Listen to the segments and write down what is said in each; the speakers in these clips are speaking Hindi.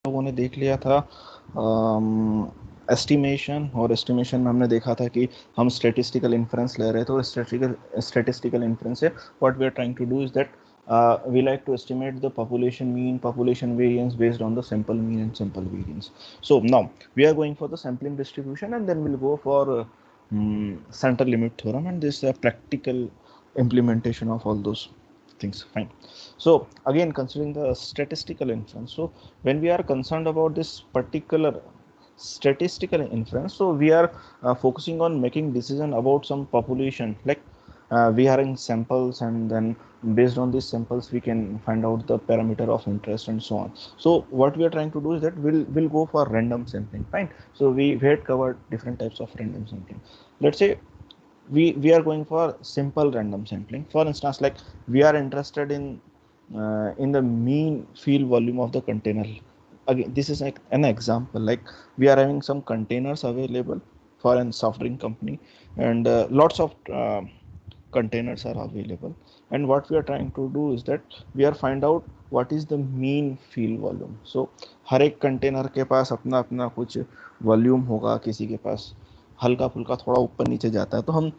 लोगों ने देख लिया था एस्टिमेशन, और एस्टिमेशन में हमने देखा था कि हम स्टेटिस्टिकल इन्फ्रेंस ले रहे थे, और स्टेटिस्टिकल इन्फ्रेंस से what we are trying to do is that we like to estimate the population mean, population variance based on the sample mean and sample variance. So now we are going for the sampling distribution, and then we'll go for center limit theorem, and this practical implementation of all those things. Fine. So again, considering the statistical inference, so when we are concerned about this particular statistical inference, so we are focusing on making decision about some population, like we are in samples, and then based on these samples we can find out the parameter of interest and so on. So what we are trying to do is that we'll go for random sampling. Fine. So we had covered different types of random sampling. Let's say we are going for simple random sampling. For instance, like we are interested in the mean field volume of the container. Again, this is like an example, like we are having some containers available for a soft drink company, and lots of containers are available, and what we are trying to do is that we are find out what is the mean field volume. So हर एक कंटेनर के पास अपना अपना कुछ वॉल्यूम होगा, किसी के पास हल्का फुल्का थोड़ा ऊपर नीचे जाता है, तो हम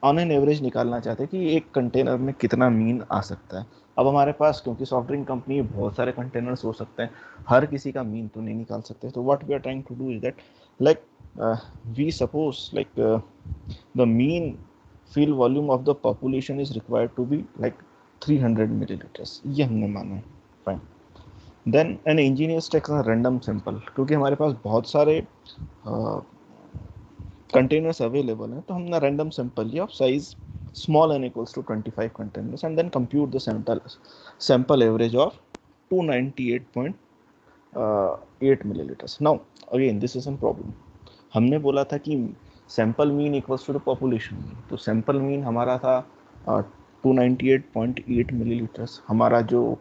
ऑन एन एवरेज निकालना चाहते हैं कि एक कंटेनर में कितना मीन आ सकता है। अब हमारे पास, क्योंकि सॉफ्ट ड्रिंक कंपनी बहुत सारे कंटेनर्स हो सकते हैं, हर किसी का मीन तो नहीं निकाल सकते, तो what we are trying to do is that, like we suppose like the mean field volume of the population is required to be like 300 milliliters, ये हमने माना है। Fine. Then an engineer takes a random sample, क्योंकि हमारे पास बहुत सारे कंटेनर्स अवेलेबल हैं, तो हमने रैंडम सैंपल लिया of size small n equals to 25 containers, and then compute the sample average of 298.8 milliliters. Now again, this is a problem. हमने बोला था कि sample mean equals to the population mean, तो सैंपल मीन हमारा था 298.8 मिलीलीटर्स, हमारा जो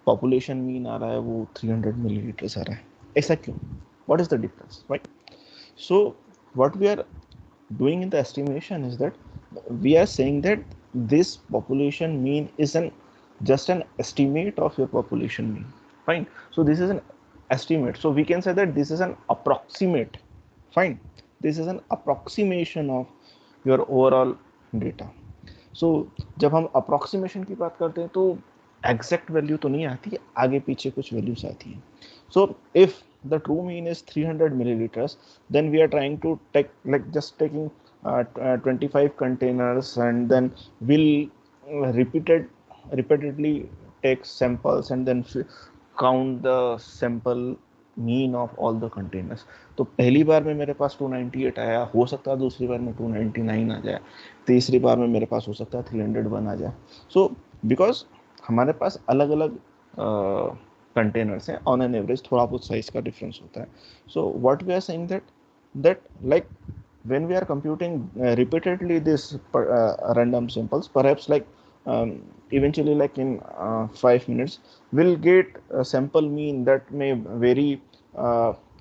पॉपुलेशन मीन आ रहा है वो 300 मिलीलीटर्स आ रहा है। ऐसा क्यों? What is the difference, right? So what we are doing in the estimation is that we are saying that this population mean is an just an estimate of your population mean. Fine. So this is an estimate, so we can say that this is an approximate. Fine. This is an approximation of your overall data. So जब हम approximation की बात करते हैं तो exact value तो नहीं आती, आगे पीछे कुछ values आती हैं. So if the true mean is 300 milliliters, then we are trying to take, like just taking 25 containers, and then we'll repeatedly take samples, and then count the sample mean of all the containers. तो पहली बार में मेरे पास 298 आया, हो सकता है दूसरी बार में 299 आ जाए, तीसरी बार में मेरे पास हो सकता है 301 आ जाए। सो बिकॉज हमारे पास अलग अलग कंटेनर्स हैं, ऑन एन एवरेज थोड़ा बहुत साइज का डिफरेंस होता है। So what we are saying that like when we are computing repeatedly this random samples, perhaps like eventually like in 5 minutes we'll get a sample mean uh,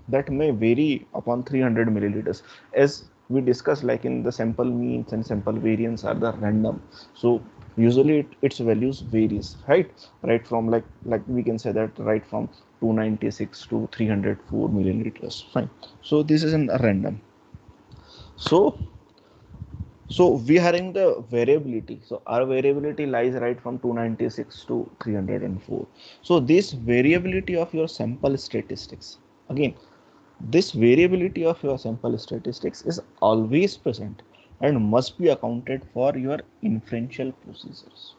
that may vary upon 300 milliliters, as we discussed, like in the sample means and sample variance are the random. So usually its values varies, right from like we can say that right from 296 to 304 milliliters. Fine. So this is a random. So we are having the variability, so our variability lies right from 296 to 304. So this variability of your sample statistics, again, this variability of your sample statistics is always present and must be accounted for your inferential procedures.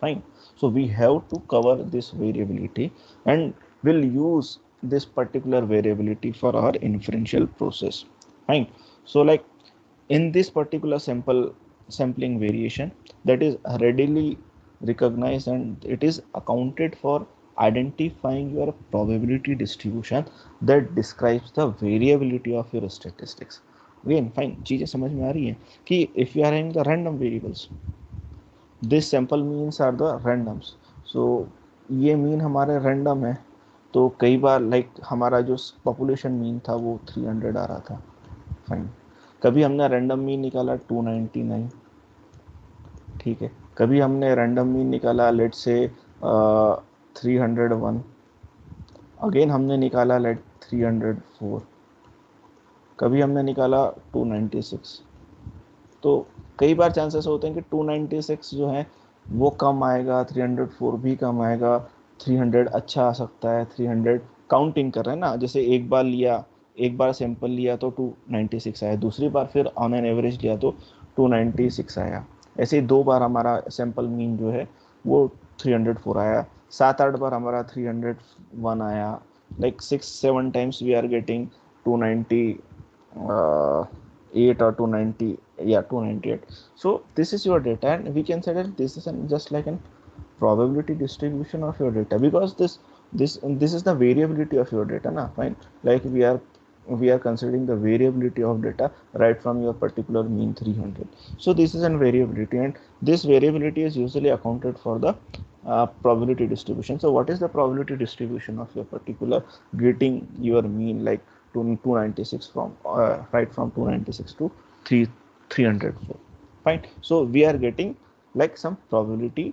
Fine. So we have to cover this variability, and we'll use this particular variability for our inferential process. Fine. So like in this particular sampling variation that is readily recognized, and it is accounted for identifying your probability distribution that describes the variability of your statistics. Again, fine, चीजें समझ में आ रही हैं कि if you are having the random variables, this sample means are the randoms. So ये मीन हमारे रैंडम है, तो कई बार लाइक हमारा जो पॉपुलेशन मीन था वो 300 आ रहा था। फाइन। कभी हमने रैंडम मीन निकाला 299, ठीक है, कभी हमने रैंडम मीन निकाला लेट से 301, अगेन हमने निकाला लेट 304, कभी हमने निकाला 296। तो कई बार चांसेस होते हैं कि 296 जो है वो कम आएगा, 304 भी कम आएगा, 300 अच्छा आ सकता है, 300 काउंटिंग कर रहे हैं ना, जैसे एक बार लिया, एक बार सैंपल लिया तो 296 आया, दूसरी बार फिर ऑन एन एवरेज लिया तो 296 आया। ऐसे ही 2 बार हमारा सैंपल मीन जो है वो 304 आया, 7-8 बार हमारा 301 आया, like 6-7 times we are getting 298 or 290, yeah, 298. So this is your data, and we can say that this is just like an probability distribution of your data, because this is the variability of your data na, fine. Like we are considering the variability of data right from your particular mean 300. So this is a variability, and this variability is usually accounted for the probability distribution. So what is the probability distribution of your particular getting your mean, like 296 from right from 296 to 304, fine. So we are getting like some probability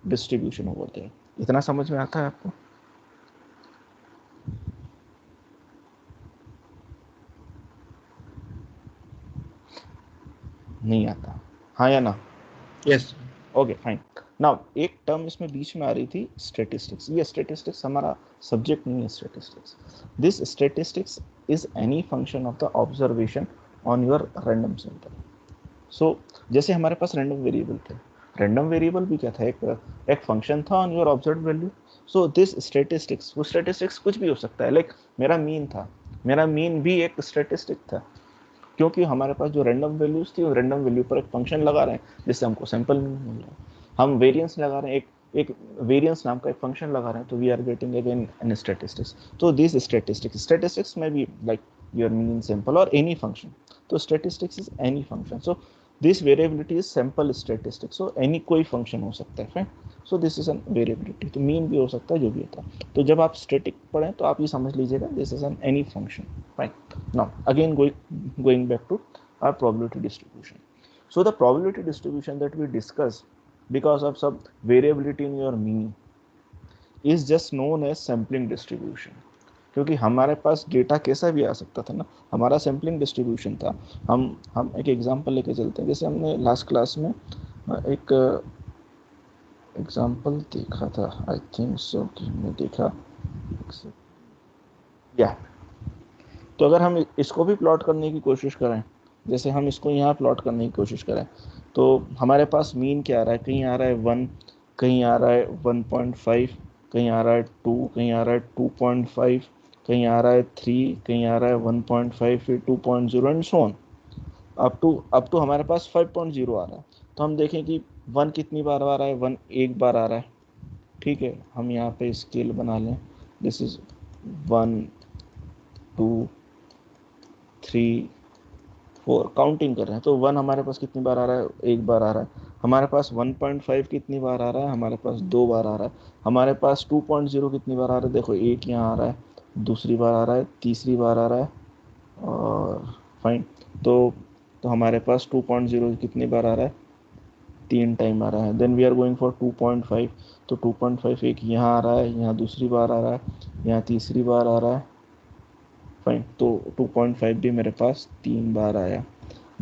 distribution over there. इतना समझ में आता है आपको? नहीं आता, हाँ या ना? यस। Okay fine. नाउ एक टर्म इसमें बीच में आ रही थी स्टैटिस्टिक्स। ये स्टैटिस्टिक्स हमारा सब्जेक्ट नहीं है। Statistics, this statistics is any function of the observation on your random sample. So जैसे हमारे पास रैंडम वेरिएबल थे, रैंडम वेरिएबल भी क्या था, एक फंक्शन था on your observe value. So this statistics, वो स्टैटिस्टिक्स कुछ भी हो सकता है, लाइक मेरा मीन था, मेरा मीन भी एक स्टैटिस्टिक था, क्योंकि हमारे पास जो रैंडम वैल्यूज थी, रैंडम वैल्यू पर एक फंक्शन लगा रहे हैं जिससे हमको सैंपल मिल रहा है। हम वेरिएंस लगा रहे हैं, एक वेरिएंस नाम का एक फंक्शन लगा रहे हैं, तो we are getting again an statistics. तो दिस स्टैटिस्टिक्स में भी लाइक योर मीन, सैंपल और एनी फंक्शन। तो statistics is any function. So this variability is sample statistics. So any कोई फंक्शन हो सकता है, fine. So this is an variability. तो मीन भी हो सकता है, जो भी होता है। तो जब आप स्टैटिक पढ़ें तो आप ये समझ लीजिएगा this is an any function, fine. Now again going back to our probability distribution. So the probability distribution that we discussed because of some variability in your mean is just known as sampling distribution. क्योंकि हमारे पास डेटा कैसा भी आ सकता था ना, हमारा सैम्पलिंग डिस्ट्रीब्यूशन था। हम एक एग्जांपल लेके चलते हैं। जैसे हमने लास्ट क्लास में एक एग्जांपल देखा था, आई थिंक सो कि हमने देखा या तो अगर हम इसको भी प्लॉट करने की कोशिश करें, जैसे हम इसको यहाँ प्लॉट करने की कोशिश करें, तो हमारे पास मीन क्या आ रहा है, कहीं आ रहा है 1, कहीं आ रहा है 1.5, कहीं आ रहा है 2, कहीं आ रहा है 2.5, कहीं आ रहा है 3, कहीं आ रहा है 1.5, फिर 2.0 and so on up to हमारे पास 5.0 आ रहा है। तो हम देखें कि 1 कितनी बार आ रहा है, 1 एक बार आ रहा है, ठीक है। हम यहाँ पे स्केल बना लें, दिस इज 1, 2, 3, 4, काउंटिंग कर रहे हैं। तो 1 हमारे पास कितनी बार आ रहा है, एक बार आ रहा है। हमारे पास 1.5 कितनी बार आ रहा है, हमारे पास 2 बार आ रहा है। हमारे पास 2.0 कितनी बार आ रहा है, देखो एक यहाँ आ रहा है, दूसरी बार आ रहा है, तीसरी बार आ रहा है, और फाइन। तो हमारे पास 2.0 कितनी बार आ रहा है, 3 टाइम आ रहा है। Then we are going for 2.5। तो 2.5 एक यहाँ आ रहा है, यहाँ दूसरी बार आ रहा है, यहाँ तीसरी बार आ रहा है, फाइन। तो 2.5 भी मेरे पास 3 बार आया।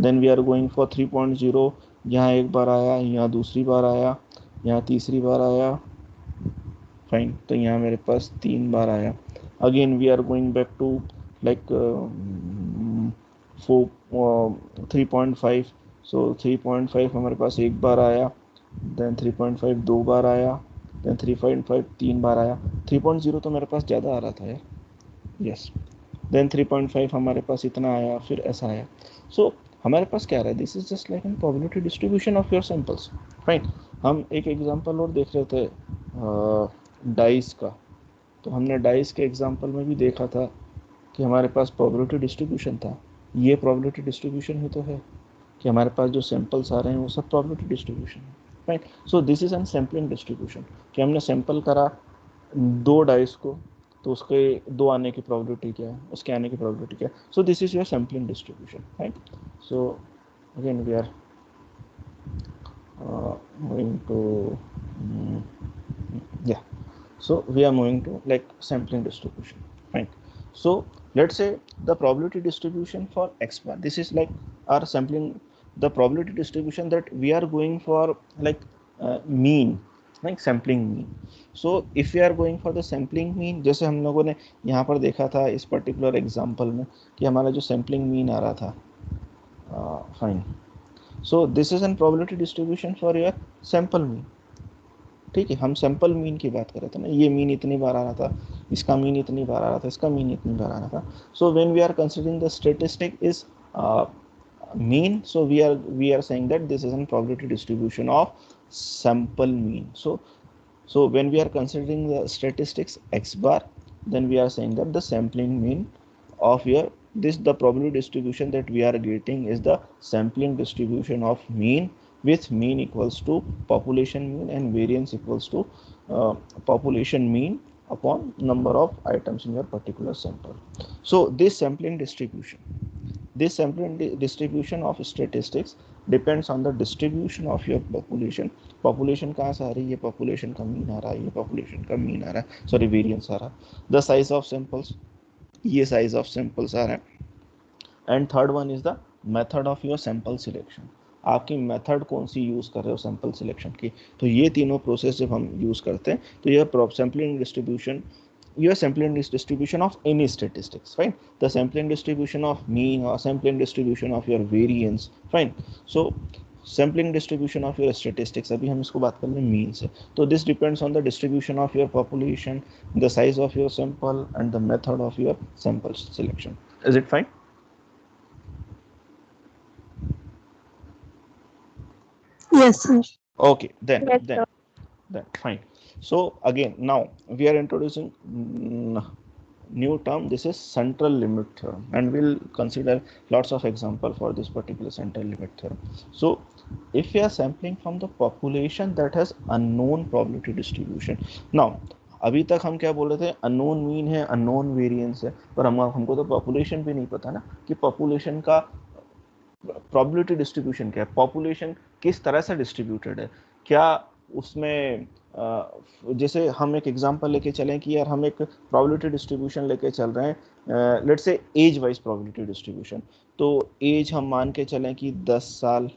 Then we are going for 3.0, यहाँ एक बार आया, यहाँ दूसरी बार आया, यहाँ तीसरी बार आया, फाइन। तो यहाँ मेरे पास 3 बार आया। Again we are going back to like 3.5। So 3.5 हमारे पास एक बार आया, देन 3.5 दो बार आया, देन 3.5 3 बार आया। 3.0 तो मेरे पास ज़्यादा आ रहा था यार, यस। देन 3.5 हमारे पास इतना आया, फिर ऐसा आया। सो हमारे पास क्या आ रहा है, this is just like an probability distribution of your samples, fine. हम एक एग्जांपल और देख रहे थे डाइस का। तो हमने डाइस के एग्जांपल में भी देखा था कि हमारे पास प्रोबेबिलिटी डिस्ट्रीब्यूशन था। ये प्रोबेबिलिटी डिस्ट्रीब्यूशन ही तो है कि हमारे पास जो सैंपल्स आ रहे हैं वो सब प्रोबेबिलिटी डिस्ट्रीब्यूशन है, right. So this is N sampling distribution, कि हमने सैंपल करा 2 डाइस को, तो उसके 2 आने की प्रोबेबिलिटी क्या है, उसके आने की प्रोबेबिलिटी क्या है। So this is your sampling distribution, right. So again we are going to या So we are moving to like sampling distribution, fine. So let's say the probability distribution for x bar, this is like our sampling, the probability distribution that we are going for like mean, like sampling mean. So if we are going for the sampling mean, जैसे हम लोगों ने यहाँ पर देखा था इस पर्टिकुलर एग्जांपल में कि हमारा जो सैम्पलिंग मीन आ रहा था, fine. So this is N probability distribution for your sample mean. ठीक है, हम सैंपल मीन की बात कर रहे थे ना, ये मीन इतनी बार आ रहा था, इसका मीन इतनी बार आ रहा था, इसका मीन इतनी बार आ रहा था. So when we are considering the statistic is mean, so we are saying that this is a probability distribution of sample mean. So when we are considering the statistics x bar, then we are saying that the sampling mean of your this, the probability distribution that we are getting is the sampling distribution of mean, with mean equals to population mean and variance equals to population mean upon number of items in your particular sample. So this sampling distribution, this sampling distribution of statistics depends on the distribution of your population. Population कहाँ से आ रही है, population का mean आ रहा है, ये population का mean आ रहा है, sorry variance आ रहा है. The size of samples, ये size of samples आ रहा है. And third one is the method of your sample selection, आपकी मेथड कौन सी यूज़ कर रहे हो सैंपल सिलेक्शन की. तो ये तीनों प्रोसेस जब हम यूज़ करते हैं तो यह sampling distribution, your sampling distribution of any statistics, fine. The sampling distribution of mean or sampling distribution of your variance, fine. So sampling distribution of your statistics, अभी हम इसको बात कर रहे हैं mean से. तो this depends on the distribution of your population, the size of your sample and the method of your sample selection. Is it fine? Yes, sir. Okay, then Yes, sir. then fine. So again, now we are introducing new term. This is central limit theorem, and we'll consider lots of example for this particular central limit theorem. So if we are sampling from the population that has unknown probability distribution, now अभी तक हम क्या बोल रहे थे, अननोन मीन है, अननोन वेरिएंस है, पर हमको तो पॉपुलेशन भी नहीं पता ना कि पॉपुलेशन का प्रोबेबिलिटी डिस्ट्रीब्यूशन क्या है, पॉपुलेशन किस तरह से डिस्ट्रीब्यूटेड है, क्या उसमें जैसे हम एक एग्जांपल लेके चलें कि यार हम एक प्रोबेबिलिटी डिस्ट्रीब्यूशन लेके चल रहे हैं, let's say age wise probability distribution. तो एज हम मान के चलें कि 10 साल,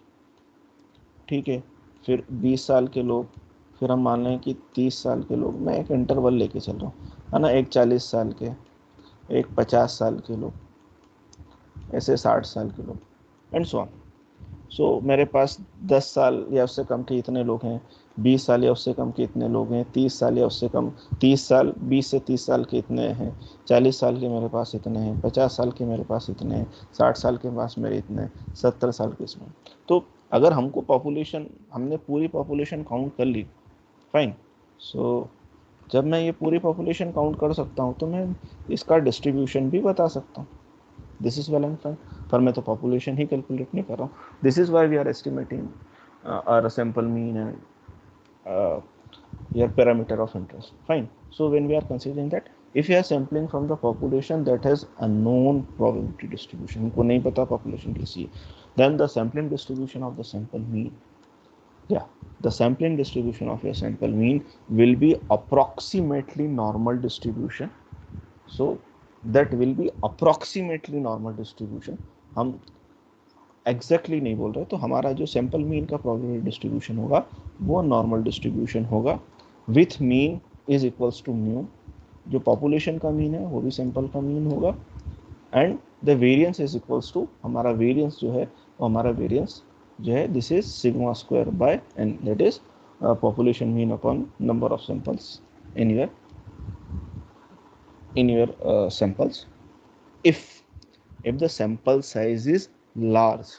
ठीक है, फिर 20 साल के लोग, फिर हम मान लें कि 30 साल के लोग, मैं एक इंटरवल लेके चल रहा हूँ, है ना, एक 40 साल के, एक 50 साल के लोग, ऐसे 60 साल के लोग एंड सो ऑन. सो मेरे पास 10 साल या उससे कम के इतने लोग हैं, 20 साल या उससे कम के इतने लोग हैं, 30 साल या उससे कम, 30 साल 20 से 30 साल के इतने हैं, 40 साल के मेरे पास इतने हैं, 50 साल के मेरे पास इतने हैं, 60 साल के पास मेरे इतने, 70 साल के इसमें. तो अगर हमको पॉपुलेशन, हमने पूरी पॉपुलेशन काउंट कर ली, फाइन. सो जब मैं ये पूरी पॉपुलेशन काउंट कर सकता हूँ तो मैं इसका डिस्ट्रीब्यूशन भी बता सकता हूँ. This is well and fine, पर मैं तो पॉपुलेशन ही कैलकुलेट नहीं कर रहा हूँ. This is why we are estimating our sample mean and your parameter of interest, fine. So when we are considering that, if you are sampling from the population that has a known probability distribution, हमको नहीं पता population कैसी है, then the sampling distribution of the sample mean, yeah, the sampling distribution of your sample mean will be approximately normal distribution. So that will be approximately normal distribution. हम एग्जैक्टली नहीं बोल रहे, तो हमारा जो सैंपल मीन का प्रोबेबिलिटी डिस्ट्रीब्यूशन होगा वो नॉर्मल डिस्ट्रीब्यूशन होगा, with mean is equals to mu. जो पॉपुलेशन का मीन है वो भी सैंपल का मीन होगा, and the variance is equals to, हमारा वेरिएंस जो है वो हमारा वेरिएंस जो है this is sigma square by N, that is population mean upon number of samples in your samples. If the sample size is large,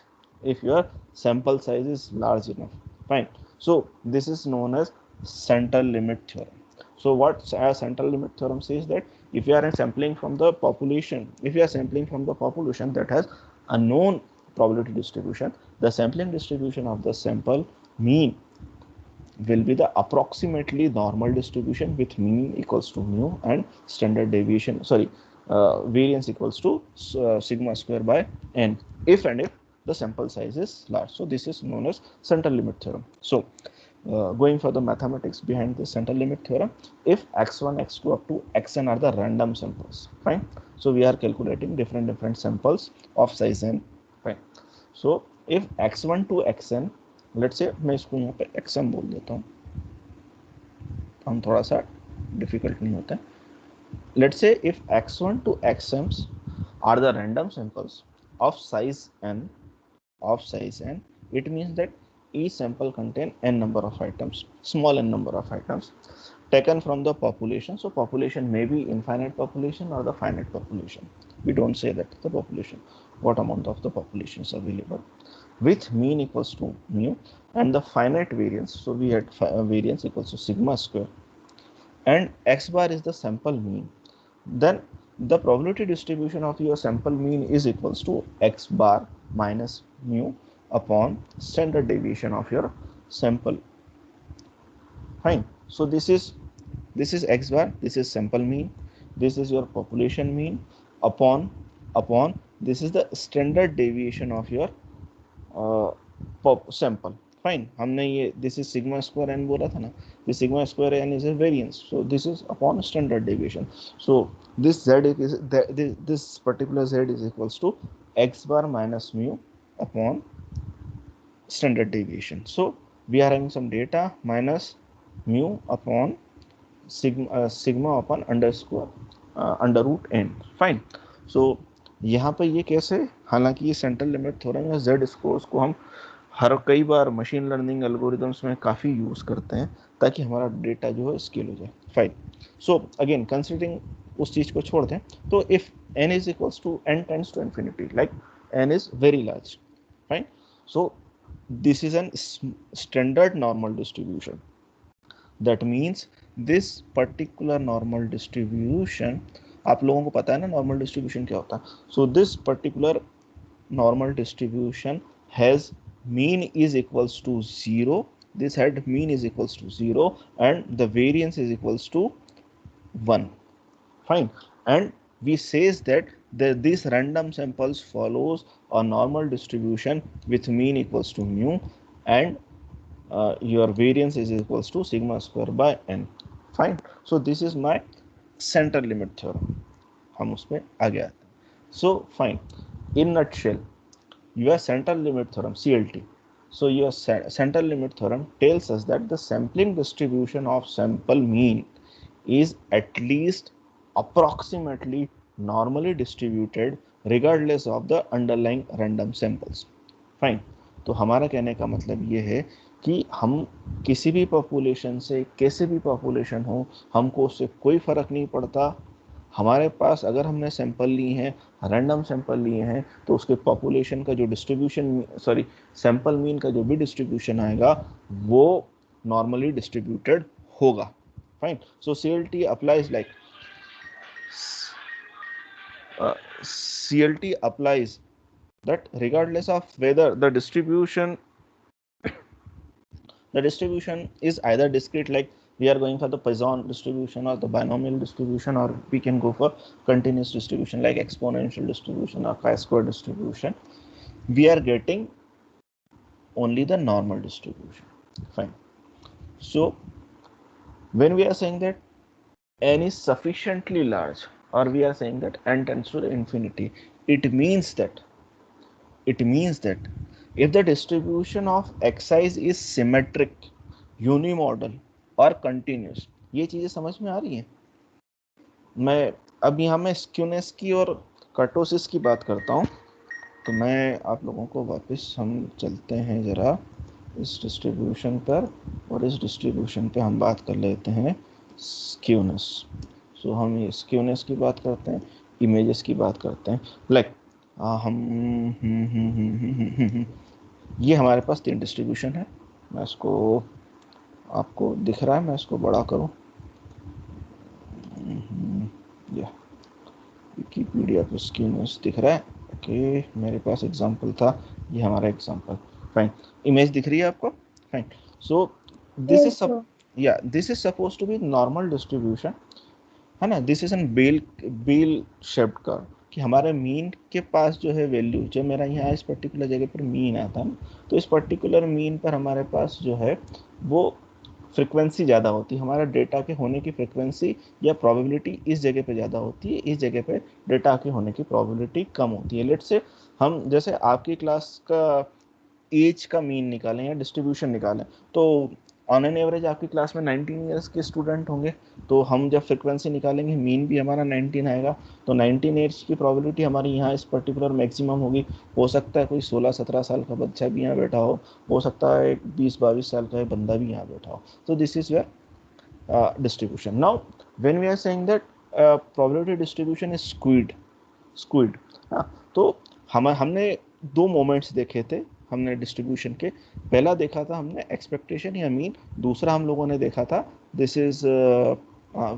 if your sample size is large enough, fine. So this is known as central limit theorem. So what central limit theorem says, that if you are sampling from the population, if you are sampling from the population that has a known probability distribution, the sampling distribution of the sample mean will be the approximately normal distribution with mean equals to mu and standard deviation, sorry, variance equals to sigma square by n, if and if the sample size is large. So this is known as central limit theorem. So going for the mathematics behind the center limit theorem, if x1 x2 up to xn are the random samples, fine. So we are calculating different samples of size n, fine. So if x1 to xn, let's say मैं इसको यहाँ पे xm बोल देता हूँ, हम थोड़ा सा डिफिकल्ट नहीं होता है. Let's say if x1 to xms are the random samples of size n, it means that each sample contain n number of items, small n number of items taken from the population. So population may be infinite population or the finite population. We don't say that the population, what amount of the population is available, with mean equals to mu and the finite variance. So we had variance equals to sigma square, and x bar is the sample mean. Then the probability distribution of your sample mean is equals to x bar minus mu upon standard deviation of your sample, fine. So this is x bar, this is sample mean, this is your population mean upon this is the standard deviation of your sample, fine. हमने ये this is sigma square n बोला था ना, this sigma square n is a variance, so this is upon standard deviation. So this z is this particular z is equals to x bar minus mu upon standard deviation. So we are having some data minus mu upon sigma upon underscore under root n, fine. So यहाँ पे ये कैसे, हालांकि ये सेंट्रल लिमिट थ्योरम या z स्कोर्स को हम हर कई बार मशीन लर्निंग एल्गोरिदम्स में काफ़ी यूज़ करते हैं ताकि हमारा डेटा जो है स्केल हो जाए, फाइन. सो अगेन कंसिडरिंग उस चीज़ को छोड़ दें, तो if n is equals to n tends to infinity, like n is very large, fine. So this is an standard normal distribution. That means this particular normal distribution, आप लोगों को पता है ना नॉर्मल डिस्ट्रीब्यूशन क्या होता है. So this particular normal distribution has mean is equals to 0, this had mean is equals to 0 and the variance is equals to 1, fine. And we says that these random samples follows a normal distribution with mean equals to mu and your variance is equals to sigma square by n, fine. So this is my center limit theorem. हम उसमें आगे आते हैं. So fine, in nutshell, your central limit theorem CLT. So your central limit theorem tells us that the sampling distribution of sample mean is at least approximately normally distributed regardless of the underlying random samples, fine. तो हमारा कहने का मतलब ये है कि हम किसी भी पॉपुलेशन से कैसे भी पॉपुलेशन हो, हमको उससे कोई फर्क नहीं पड़ता. हमारे पास अगर हमने सैंपल लिए हैं, रैंडम सैंपल लिए हैं, तो उसके पॉपुलेशन का जो डिस्ट्रीब्यूशन, सॉरी सैंपल मीन का जो भी डिस्ट्रीब्यूशन आएगा वो नॉर्मली डिस्ट्रीब्यूटेड होगा, fine. So CLT applies like CLT applies that regardless of whether the distribution is either discrete, like we are going for the Poisson distribution or the binomial distribution, or we can go for continuous distribution like exponential distribution or chi-square distribution, we are getting only the normal distribution, fine. So when we are saying that n is sufficiently large, or we are saying that n tends to infinity, it means that if the distribution of xi's is symmetric, unimodal और continuous, ये चीजें समझ में आ रही हैं. मैं अब यहाँ में स्क्यूनेस की और कर्टोसिस की बात करता हूँ, तो मैं आप लोगों को वापस हम चलते हैं जरा इस डिस्ट्रीब्यूशन पर, और इस डिस्ट्रीब्यूशन पे हम बात कर लेते हैं स्क्यूनेस. सो हम ये स्क्यूनेस की बात करते हैं, इमेजेस की बात करते हैं, लाइक ये हमारे पास 3 डिस्ट्रीब्यूशन है. मैं इसको, आपको दिख रहा है, मैं इसको बड़ा करूं, या विकिपीडिया पे स्क्यूनेस दिख रहा है. ओके, मेरे पास एग्जांपल था, ये हमारा एग्जांपल, फाइन. इमेज दिख रही है आपको, fine. So this is suppose to be normal distribution, है ना. This is an bell shaped curve, कि हमारे मीन के पास जो है वैल्यू, जो मेरा यहाँ इस पर्टिकुलर जगह पर मीन आता है, तो इस पर्टिकुलर मीन पर हमारे पास जो है वो फ्रिक्वेंसी ज़्यादा होती है, हमारा डेटा के होने की फ्रिक्वेंसी या प्रोबेबिलिटी इस जगह पे ज़्यादा होती है, इस जगह पे डेटा के होने की प्रोबेबिलिटी कम होती है। लेट्स से हम जैसे आपकी क्लास का एज का मीन निकालें या डिस्ट्रीब्यूशन निकालें, तो ऑन एन एवरेज आपकी क्लास में 19 ईयर्स के स्टूडेंट होंगे, तो हम जब फ्रिक्वेंसी निकालेंगे मीन भी हमारा 19 आएगा, तो 19 ईयर्स की प्रोबेबिलिटी हमारी यहाँ इस पर्टिकुलर मैक्सिमम होगी। हो सकता है कोई 16-17 साल का बच्चा भी यहाँ बैठा हो सकता है 20-22 साल का बंदा भी यहाँ बैठा हो। तो this is where distribution. Now when we are saying that probability distribution is skewed, तो हमने दो मोमेंट्स देखे थे हमने डिस्ट्रीब्यूशन के। पहला देखा था हमने एक्सपेक्टेशन या मीन, दूसरा हम लोगों ने देखा था दिस इज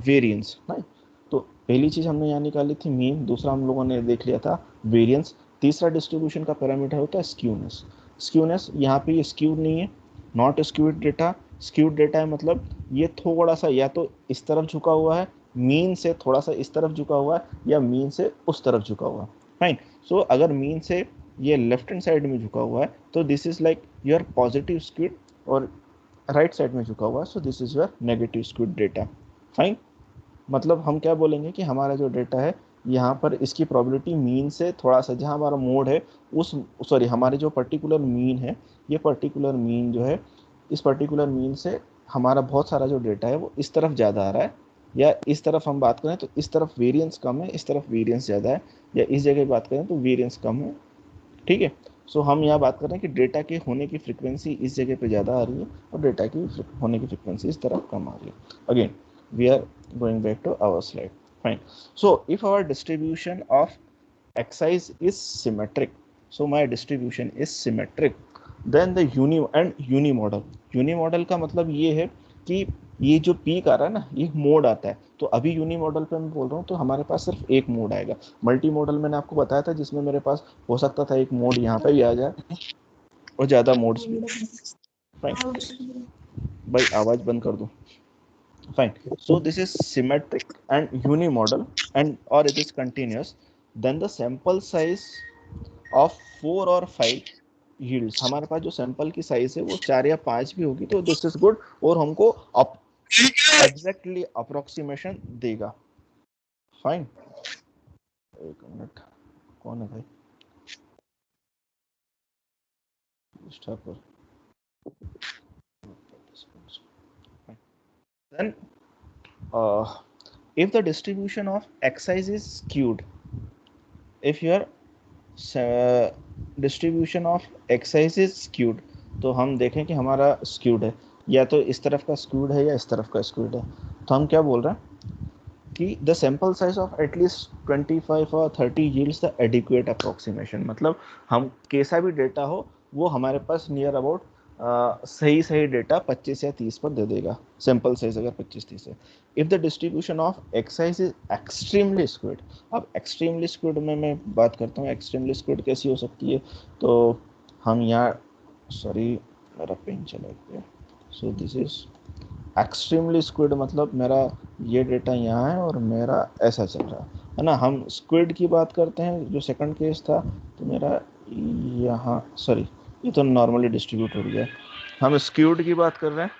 वेरिएंस। राइट, तो पहली चीज हमने यहाँ निकाली थी मीन, दूसरा हम लोगों ने देख लिया था वेरिएंस। तीसरा डिस्ट्रीब्यूशन का पैरामीटर होता है स्क्यूनेस। स्क्यूनेस यहाँ पे ये स्क्यूड नहीं है, not skewed data. Skewed data है मतलब ये थोड़ा सा या तो इस तरफ झुका हुआ है, मीन से थोड़ा सा इस तरफ झुका हुआ है, या मीन से उस तरफ झुका हुआ है। फाइन, सो अगर मीन से ये लेफ्ट हैंड साइड में झुका हुआ है तो this is like your positive skewed, और राइट साइड में झुका हुआ है so this is your negative skewed data. Fine, मतलब हम क्या बोलेंगे कि हमारा जो डेटा है यहाँ पर इसकी प्रोबेबिलिटी मीन से थोड़ा सा, जहाँ हमारा मोड है उस सॉरी हमारे जो पर्टिकुलर मीन है, ये पर्टिकुलर मीन जो है, इस पर्टिकुलर मीन से हमारा बहुत सारा जो डेटा है वो इस तरफ ज़्यादा आ रहा है, या इस तरफ हम बात करें तो इस तरफ वेरिएंस कम है, इस तरफ वेरिएंस ज़्यादा है, या इस जगह बात करें तो वेरिएंस कम है। ठीक है, सो हम यहाँ बात कर रहे हैं कि डेटा के होने की फ्रिक्वेंसी इस जगह पे ज़्यादा आ रही है और डेटा की होने की फ्रिक्वेंसी इस तरफ कम आ रही है। Again we are going back to our slide. Fine, so if our distribution of xi is symmetric, so my distribution is symmetric, then the unimodal का मतलब ये है कि ये जो पीक आ रहा है ना, ये मोड आता है। तो अभी यूनिमॉडल पे मैं बोल रहा हूँ तो हमारे पास सिर्फ एक मोड आएगा। मल्टी मॉडल मैंने आपको बताया था जिसमें मेरे पास हो सकता था एक मोड यहाँ पे भी आ जाए और ज्यादा मोड्स भी। फाइन, भाई आवाज बंद कर दो। Fine, so this is symmetric and unimodal and or it is continuous, then the sample size of 4 or 5 yields, हमारे पास जो सैंपल की साइज है वो 4 या 5 भी होगी तो दिस इज गुड, और हमको एग्जैक्टली अप्रोक्सीमेशन देगा। फाइन, एक मिनट, कौन है भाई then if the distribution of xi is skewed, if your distribution of excise is skewed, तो हम देखें कि हमारा स्क्यूड है, या तो इस तरफ का स्क्यूड है या इस तरफ का स्क्यूड है, तो हम क्या बोल रहे हैं कि the sample size of at least 25 और 30 यील्ड्स द एडिक्वेट अप्रोक्सीमेशन, मतलब हम कैसा भी डेटा हो वो हमारे पास नियर अबाउट सही सही डेटा 25 या 30 पर दे देगा, सैंपल साइज अगर 25-30 है। If the distribution of excise is extremely squid, अब एक्सट्रीमली स्क्विड में मैं बात करता हूँ एक्सट्रीमली स्क्विड कैसी हो सकती है, तो हम यहाँ सॉरी मेरा पेन चला गया, सो दिस इज एक्सट्रीमली स्क्विड, मतलब मेरा ये डेटा यहाँ है और मेरा ऐसा चल रहा है ना। हम स्क्विड की बात करते हैं, जो सेकंड केस था तो मेरा यहाँ सॉरी ये तो नॉर्मली डिस्ट्रीब्यूट हो गया। हम स्क्यूड की बात कर रहे हैं,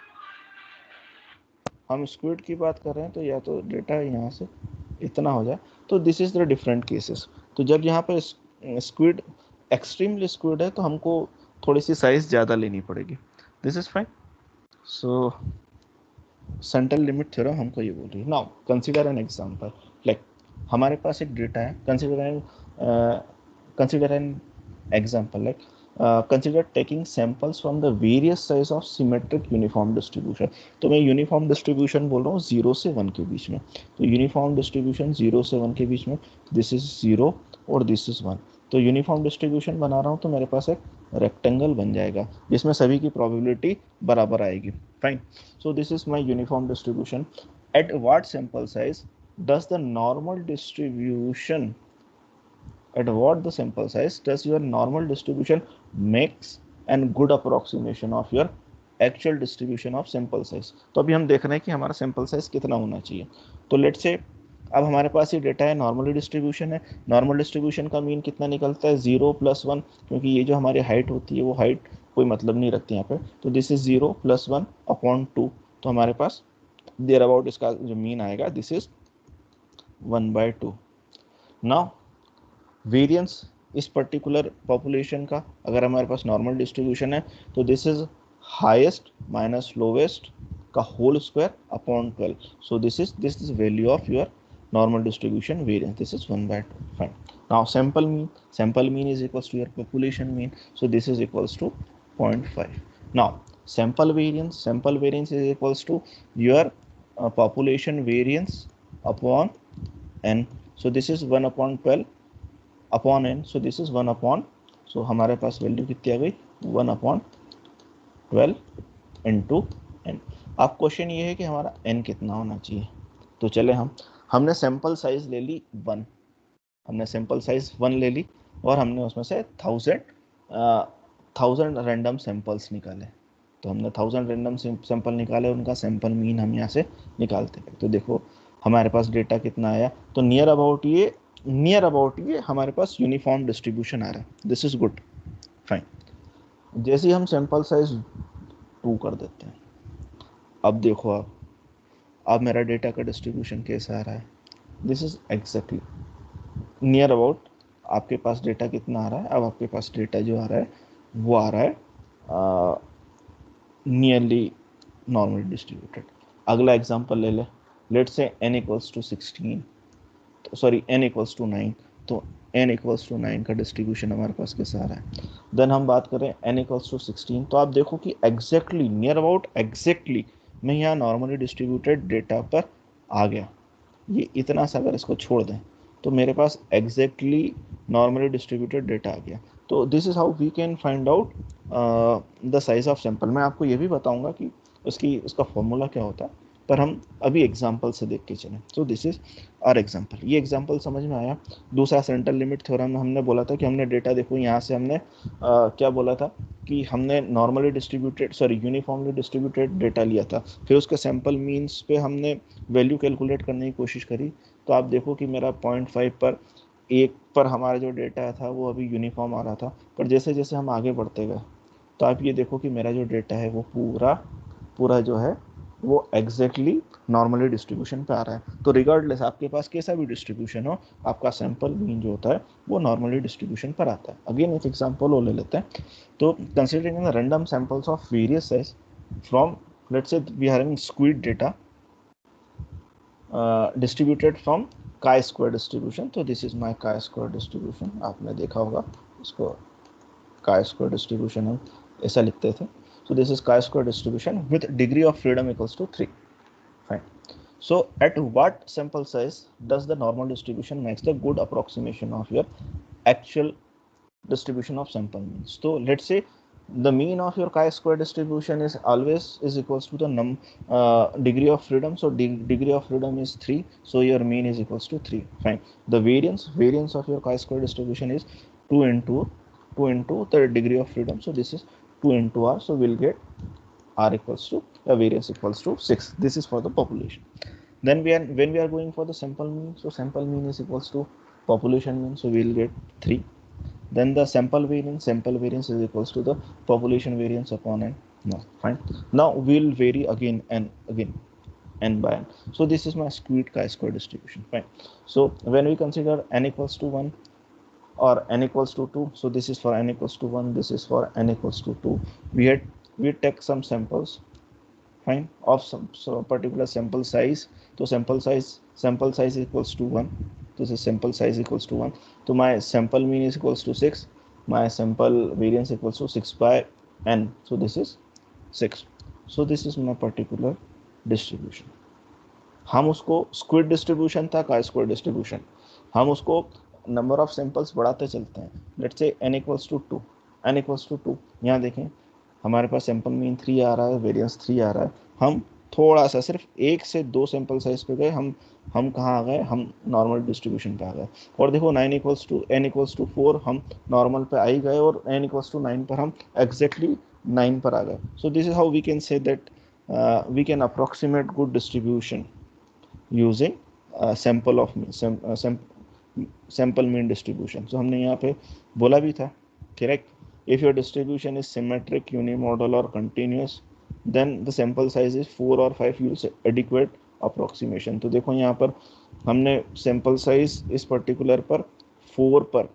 हम स्क्विड की बात कर रहे हैं तो या तो डेटा यहाँ से इतना हो जाए, तो this is the different cases. तो जब यहाँ पे स्क्विड एक्सट्रीमली स्क्विड है तो हमको थोड़ी सी साइज ज़्यादा लेनी पड़ेगी। This is fine. So central limit theorem हमको ये बोल रही है। Now consider an example, like हमारे पास एक डेटा है, consider an example like consider taking samples from the various size of symmetric uniform distribution। तो मैं यूनिफॉर्म डिस्ट्रीब्यूशन बोल रहा हूँ 0 से 1 के बीच में, तो यूनिफॉर्म डिस्ट्रीब्यूशन 0 से 1 के बीच में, दिस इज 0 और दिस इज 1। तो यूनिफॉर्म डिस्ट्रीब्यूशन बना रहा हूँ तो मेरे पास एक रेक्टेंगल बन जाएगा जिसमें सभी की प्रोबेबिलिटी बराबर आएगी। Fine, so this is my uniform distribution. At what sample size does the normal distribution at what the sample size does your normal distribution makes and good approximation of your actual distribution of sample size। तो अभी हम देख रहे हैं कि हमारा सैंपल साइज कितना होना चाहिए। तो लेट्स से अब हमारे पास ये डेटा है, नॉर्मली डिस्ट्रीब्यूशन है, नॉर्मल डिस्ट्रीब्यूशन का मीन कितना निकलता है 0 + 1, क्योंकि ये जो हमारी हाइट होती है वो हाइट कोई मतलब नहीं रखती यहाँ पे, तो दिस इज 0 + 1/2, तो हमारे पास देयर अबाउट इसका जो मीन आएगा दिस इज 1/2. नाउ वेरिएंस इस पर्टिकुलर पॉपुलेशन का अगर हमारे पास नॉर्मल डिस्ट्रीब्यूशन है तो this is highest minus lowest का whole square upon 12. So this is value of your normal distribution variance. This is 1/2. Fine. Now sample mean is equals to your population mean, so this is equals to 0.5. Now sample variance is equals to your population variance upon n. So this is 1 upon 12 upon n. So this is 1 upon, so हमारे पास वैल्यू कितनी आ गई 1 upon 12 into n. अब क्वेश्चन ये है कि हमारा n कितना होना चाहिए. तो चले हमने सैंपल साइज ले ली 1, हमने सैंपल साइज 1 ले ली और हमने उसमें से 1000 रैंडम सैंपल्स निकाले. तो हमने 1000 रैंडम सैंपल निकाले, उनका सैंपल मीन हम यहाँ से निकालते हैं. तो देखो हमारे पास डेटा कितना आया. तो नियर अबाउट ये हमारे पास यूनिफॉर्म डिस्ट्रीब्यूशन आ रहा है. This is good. फाइन. जैसे ही हम सैंपल साइज 2 कर देते हैं, अब देखो अब मेरा डेटा का डिस्ट्रीब्यूशन कैसा आ रहा है. This is exactly near about आपके पास डेटा कितना आ रहा है. अब आपके पास डेटा जो आ रहा है वो आ रहा है नियरली नॉर्मली डिस्ट्रीब्यूटेड. अगला एग्जांपल ले ले. Let's say n equals to 16, sorry n equals to 9. तो n इक्वल्स टू 9 का डिस्ट्रीब्यूशन हमारे पास कैसा आ रहा है. देन हम बात करें n इक्वल्स टू 16. तो आप देखो कि एग्जैक्टली नियर अबाउट एग्जैक्टली मैं यहाँ नॉर्मली डिस्ट्रीब्यूटेड डेटा पर आ गया. ये इतना सा अगर इसको छोड़ दें तो मेरे पास एग्जैक्टली नॉर्मली डिस्ट्रीब्यूटेड डेटा आ गया. तो this is how we can find out the size of sample. मैं आपको ये भी बताऊंगा कि उसका फॉर्मूला क्या होता है, पर हम अभी एग्जांपल से देख के चलें. So this is our example. ये एग्जांपल समझ में आया. दूसरा सेंट्रल लिमिट थ्योरम में हमने बोला था कि हमने डेटा देखो यहाँ से हमने क्या बोला था कि हमने normally distributed uniformly distributed data लिया था. फिर उसके सैंपल मीन्स पे हमने वैल्यू कैलकुलेट करने की कोशिश करी. तो आप देखो कि मेरा 0.5 पर 1 पर हमारा जो डेटा था वो अभी यूनिफॉर्म आ रहा था. पर जैसे जैसे हम आगे बढ़ते गए तो आप ये देखो कि मेरा जो डेटा है वो पूरा जो है वो एग्जैक्टली नॉर्मली डिस्ट्रीब्यूशन पे आ रहा है. तो रिगार्डलेस आपके पास कैसा भी डिस्ट्रीब्यूशन हो, आपका सैंपल मीन जो होता है वो नॉर्मली डिस्ट्रीब्यूशन पर आता है. अगेन एक एग्जांपल और ले लेते हैं. तो considering the random samples of various size from let's say we are having skewed data distributed from chi-square distribution. तो this is my chi-square distribution. आपने देखा होगा इसको chi-square distribution हम ऐसा लिखते थे. So this is chi-square distribution with degree of freedom equals to 3. Fine. So at what sample size does the normal distribution makes the good approximation of your actual distribution of sample means. So let's say the mean of your chi-square distribution is always is equals to the degree of freedom. So degree of freedom is 3, so your mean is equals to 3. Fine. The variance of your chi-square distribution is 2 into the degree of freedom. So this is 2 into r, so we'll get r equals to variance equals to 6. This is for the population. Then when we are going for the sample mean, so sample mean is equals to population mean, so we'll get 3. Then the sample variance is equals to the population variance upon n. No, fine. Now we'll vary again and again n by n. So this is my skewed chi-square distribution. Fine. So when we consider n equals to 1 or n equals to 2, so this is for n equals to 1, this is for n equals to 2. We take some samples, fine, of some particular sample size. So sample size equals to 1. This is sample size equals to 1. So my sample mean is equals to 6. My sample variance equals to 6 by n. So this is 6. So this is my particular distribution. हम उसको स्क्विड डिस्ट्रीब्यूशन था, chi-square डिस्ट्रीब्यूशन. हम उसको नंबर ऑफ सैंपल्स बढ़ाते चलते हैं. Let's say n equals to 2. यहाँ देखें हमारे पास सैंपल मीन 3 आ रहा है, वेरिएंस 3 आ रहा है. हम थोड़ा सा सिर्फ 1 से 2 सैंपल साइज पे गए, हम कहाँ आ गए, हम नॉर्मल डिस्ट्रीब्यूशन पे आ गए. और देखो n इक्वल्स टू 4 हम नॉर्मल पे आ ही गए और n इक्वल्स टू 9 पर हम एग्जैक्टली 9 पर आ गए. So this is how we can say that we can approximate good distribution using sample mean distribution. So हमने यहाँ पे बोला भी था, correct, if your distribution is symmetric, unimodal or continuous, then the sample size is 4 or 5, use adequate approximation. तो देखो यहाँ पर हमने सैंपल साइज इस पर्टिकुलर पर 4 पर